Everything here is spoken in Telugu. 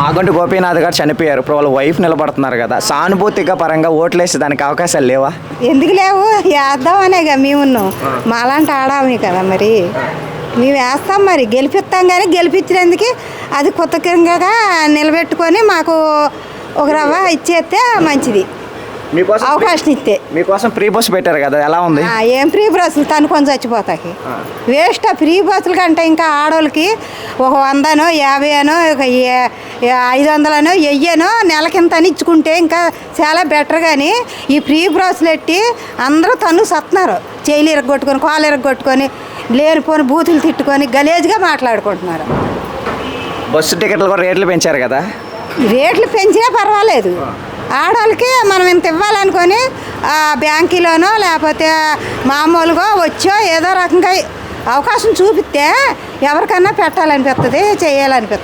మాగంటి గోపీనాథ్ గారు చనిపోయారు. ఇప్పుడు వాళ్ళ వైఫ్ నిలబడుతున్నారు కదా, సానుభూతిగా పరంగా ఓట్లేసి దానికి అవకాశాలు లేవా? ఎందుకు లేవు, వేద్దామనేగా మేము మాలాంటి ఆడామే కదా, మరి మేము వేస్తాం, మరి గెలిపిస్తాం. కానీ గెలిపించినందుకు అది కృతజ్ఞతగా నిలబెట్టుకొని మాకు ఒక రవ్వ ఇచ్చేస్తే మంచిది, మీకోసం అవకాశం ఇస్తే. మీకోసం ఫ్రీ బస్ పెట్టారు కదా, ఎలా ఉంది? ఏం ఫ్రీ బస్సులు తనుకొని చచ్చిపోతాయి, వేస్ట్. ఆ ఫ్రీ బస్సుల కంటే ఇంకా ఆడోళ్ళకి ఒక 100నో 50నో 500నో 1000నో నెలకింతని ఇచ్చుకుంటే ఇంకా చాలా బెటర్. కానీ ఈ ఫ్రీ బస్సులు ఎట్టి అందరూ తను సత్తున్నారు, చేయలు ఇరగొట్టుకొని కాలు ఇరగొట్టుకొని లేనిపోని బూతులు తిట్టుకొని గలేజ్గా మాట్లాడుకుంటున్నారు. బస్సు టికెట్లు కూడా రేట్లు పెంచారు కదా. రేట్లు పెంచినా పర్వాలేదు, ఆడవాళ్ళకి మనం ఇంత ఇవ్వాలనుకొని బ్యాంకులోనో లేకపోతే మామూలుగా వచ్చో ఏదో రకంగా అవకాశం చూపిస్తే ఎవరికన్నా పెట్టాలనిపిస్తుంది, చేయాలనిపిస్తుంది.